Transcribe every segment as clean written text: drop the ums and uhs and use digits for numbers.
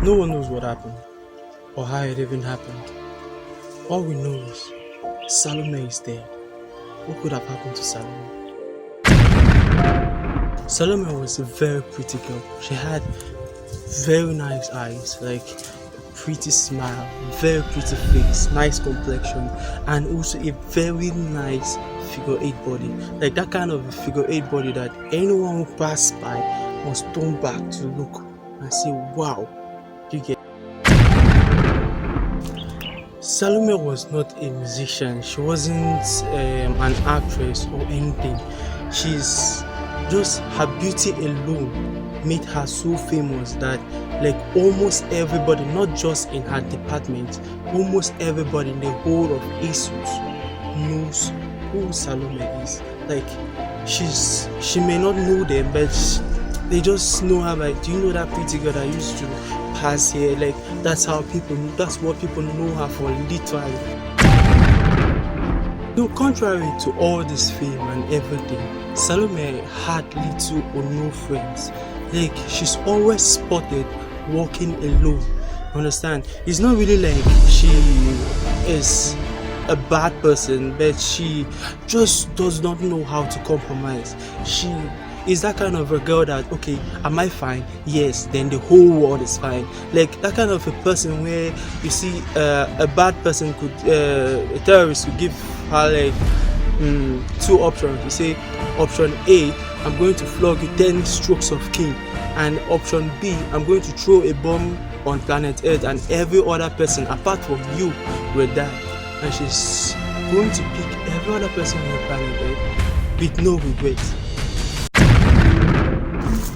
No one knows what happened or how it even happened. All we know is Salome is dead. What could have happened to Salome? Salome was a very pretty girl. She had very nice eyes, like a pretty smile, very pretty face, nice complexion, and also a very nice figure eight body. Like that kind of a figure eight body that anyone who passed by must turn back to look and say, wow, you get. Salome was not a musician. She wasn't an actress or anything. She's just her beauty alone made her so famous that like almost everybody, not just in her department, almost everybody in the whole of ASUS knows who Salome is. Like she may not know them, but they just know her. Like, do you know that pretty girl that used to pass here? Like that's how people know. That's what people know her for, literally. No, contrary to all this fame and everything, Salome had little or no friends. Like she's always spotted walking alone. Understand? It's not really like she is a bad person, but she just does not know how to compromise. She is that kind of a girl that, okay, am I fine? Yes, then the whole world is fine. Like that kind of a person where you see a bad person could, a terrorist could give her like two options. You say option A, I'm going to flog you 10 strokes of cane, and option B, I'm going to throw a bomb on planet Earth and every other person apart from you will die. And she's going to pick every other person on the planet Earth with no regrets.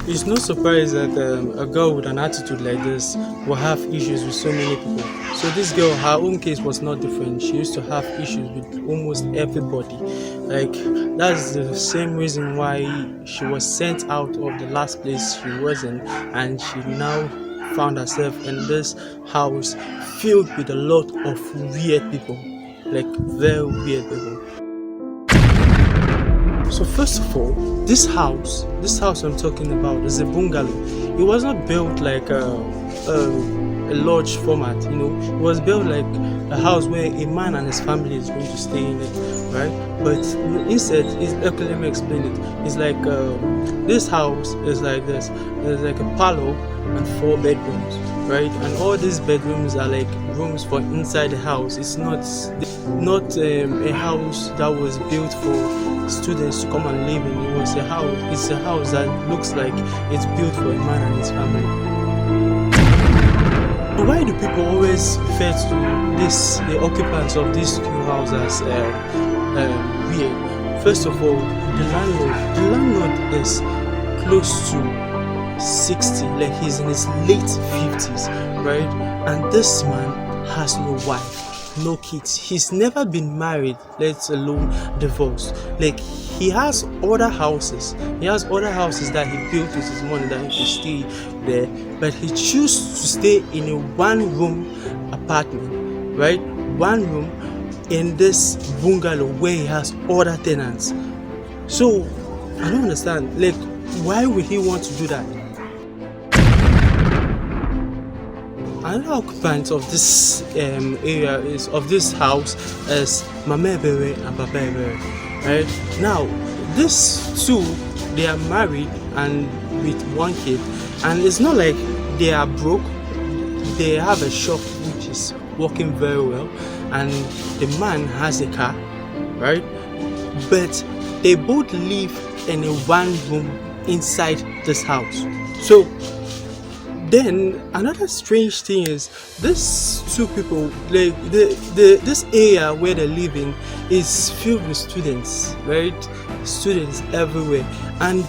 It's no surprise that a girl with an attitude like this will have issues with so many people. So this girl, her own case was not different. She used to have issues with almost everybody. Like that's the same reason why she was sent out of the last place she was in, and she now found herself in this house filled with a lot of weird people, like very weird people. So first of all, this house I'm talking about is a bungalow. It was not built like a large format, you know. It was built like a house where a man and his family is going to stay in it, right? But instead, okay, let me explain it. It's like this house is like this. There's like a parlor and 4 bedrooms, right? And all these bedrooms are like rooms for inside the house. It's not a house that was built for students to come and live in. It was a house. It's a house that looks like it's built for a man and his family. Why do people always refer to the occupants of these two houses as weird? First of all, the landlord is close to 60, like he's in his late 50s, right? And this man has no wife, no kids. He's never been married, let alone divorced. Like he has other houses. He has other houses that he built with his money that he could stay there, but he chose to stay in a one-room apartment, right? One room in this bungalow where he has other tenants. So I don't understand. Like, why would he want to do that? Another occupant of this area of this house is Mama Ebere and Papa Ebere. Right now, these two, they are married and with 1 kid, and it's not like they are broke. They have a shop which is working very well, and the man has a car, right? But they both live in a one room inside this house. So then another strange thing is these two people, like this area where they live in is filled with students, right? Students everywhere. And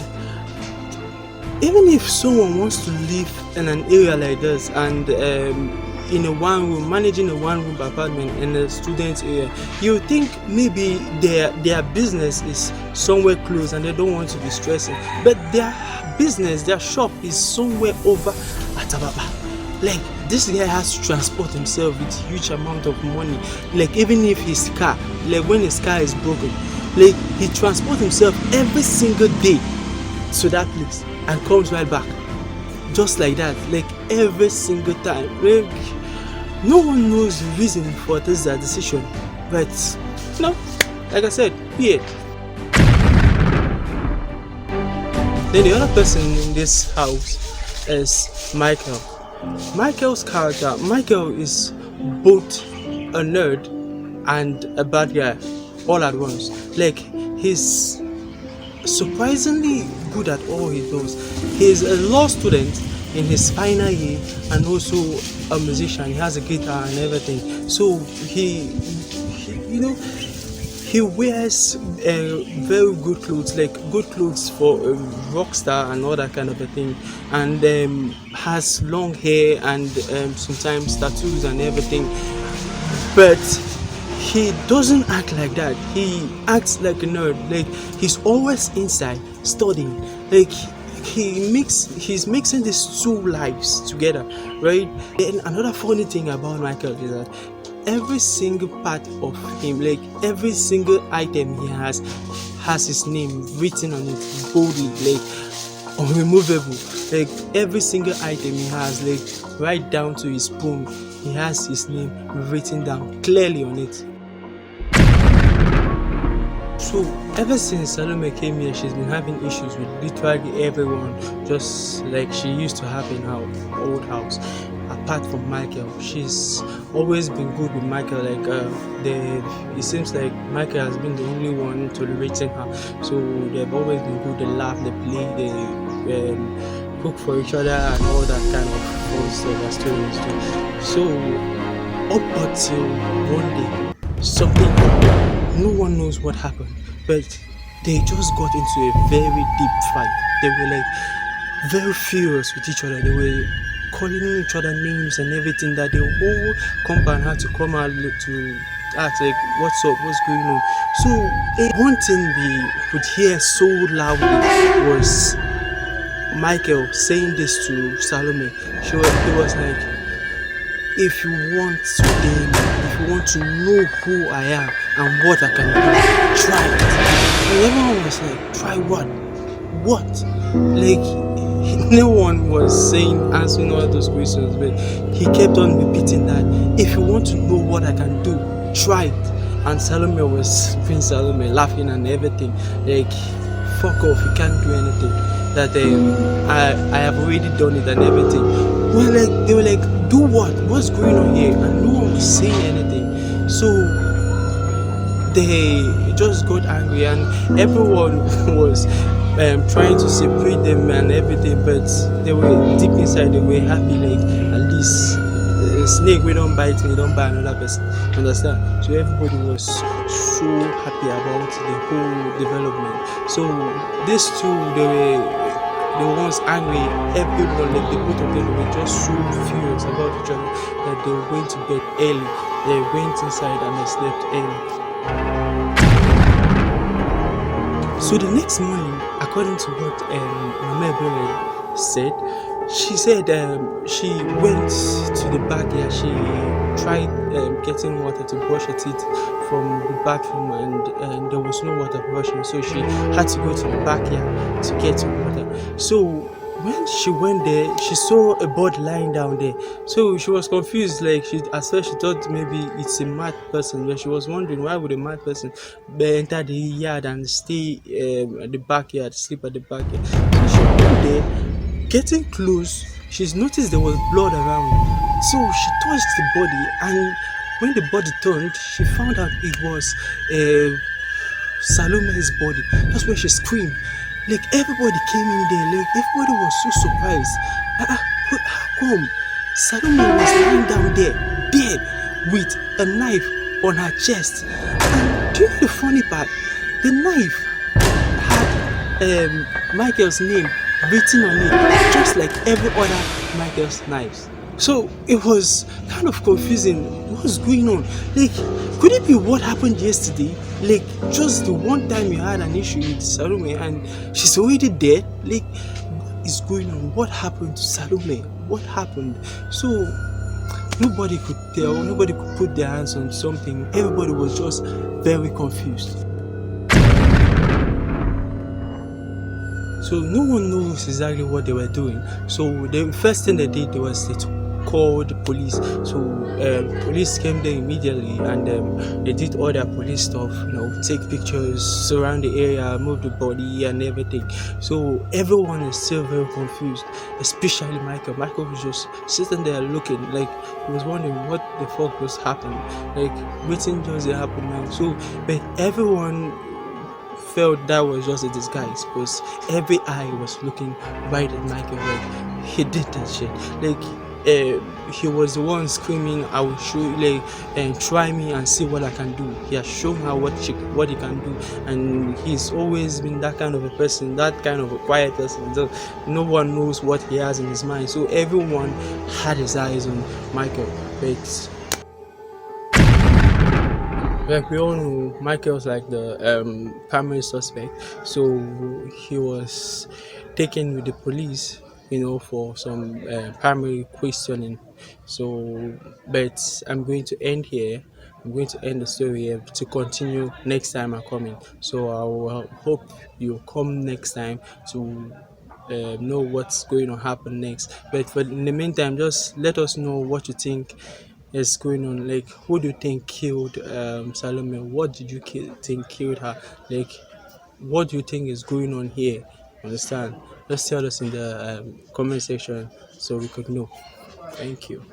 even if someone wants to live in an area like this and in a one room, managing a one room apartment in a student area, you think maybe their business is somewhere close and they don't want to be stressing, but their business, their shop is somewhere over at Ababa. Like this guy has to transport himself with huge amount of money. Like even if his car, like when his car is broken, like he transports himself every single day to that place and comes right back. just like that, like every single time. Like no one knows the reason for this decision, but like I said, weird. Then the other person in this house is Michael. Michael's character, Michael is both a nerd and a bad guy all at once. Like he's surprisingly good at all he does. He's a law student in his final year and also a musician. He has a guitar and everything. So he wears very good clothes, like good clothes for a rock star and all that kind of a thing, and has long hair and sometimes tattoos and everything. But he doesn't act like that. He acts like a nerd. Like he's always inside studying. Like he's mixing these two lives together, right? Then another funny thing about Michael is that every single part of him, like every single item he has his name written on it boldly, like unremovable. Like every single item he has, like right down to his spoon, he has his name written down clearly on it. So ever since Salome came here, she's been having issues with literally everyone, just like she used to have in her old house. Apart from Michael, she's always been good with Michael. Like it seems like Michael has been the only one tolerating her. So they've always been good. They laugh, they play, they cook for each other and all that kind of fun stuff and stories too. So up until one day, something happened. No one knows what happened, but they just got into a very deep fight. They were like very furious with each other. They were calling each other names and everything, that the whole compound had to come out to ask like, what's up, what's going on. So one thing we could hear so loudly was Michael saying this to Salome. He was like, if you want to be me, if you want to know who I am and what I can do, try it. And everyone was like, try what? What? Like no one was answering all those questions, but he kept on repeating that if you want to know what I can do, try it. And Salome was being Salome, laughing and everything, like fuck off, you can't do anything, that I have already done it and everything. Well, like they were like, do what? What's going on here? And no one was saying anything. So they just got angry and everyone was trying to separate them and everything, but they were deep inside, they were happy, like at least a snake we don't bite me, don't bite another person, understand? So everybody was so happy about the whole development. So these two, they were the ones angry. Everyone, like the both of them, were just so furious about each other that they went to bed early. They went inside and they slept early. So the next morning, according to what Mama Ebere said, she said she went to the backyard. She tried getting water to brush her teeth from the bathroom, and there was no water brushing, so she had to go to the backyard to get water. So when she went there, she saw a bird lying down there. So she was confused. Like at first she thought maybe it's a mad person, but she was wondering why would a mad person enter the yard and stay at the backyard, sleep at the backyard. So she went there, getting close. She's noticed there was blood around. So she touched the body, and when the body turned, she found out it was Salome's body. That's when she screamed. Like everybody came in there, like everybody was so surprised. How come? Salome was lying down there, dead, with a knife on her chest. And do you know the funny part? The knife had Michael's name written on it, just like every other Michael's knives. So it was kind of confusing. What's going on? Like, could it be what happened yesterday? Like, just the one time you had an issue with Salome and she's already dead? Like, what is going on? What happened to Salome? What happened? So nobody could tell, nobody could put their hands on something. Everybody was just very confused. So no one knows exactly what they were doing. So the first thing they did was they called the police. So police came there immediately, and they did all their police stuff, take pictures, surround the area, move the body and everything. So everyone is still very confused, especially Michael. Michael was just sitting there looking like he was wondering what the fuck was happening, like waiting just happened now. So but everyone felt that was just a disguise, because every eye was looking right at Michael. Like he did that shit. Like he was the one screaming, "I will show you, like, and try me and see what I can do." He has shown her what he can do, and he's always been that kind of a person, that kind of a quiet person. So no one knows what he has in his mind. So everyone had his eyes on Michael, but like we all know, Michael's like the primary suspect, so he was taken with the police, for some primary questioning. So, but I'm going to end here. I'm going to end the story here to continue next time I'm coming. So I will hope you come next time to know what's going to happen next. But for in the meantime, just let us know what you think is going on. Like, who do you think killed Salome? What did you think killed her? Like, what do you think is going on here? Understand? Just tell us in the comment section so we could know. Thank you.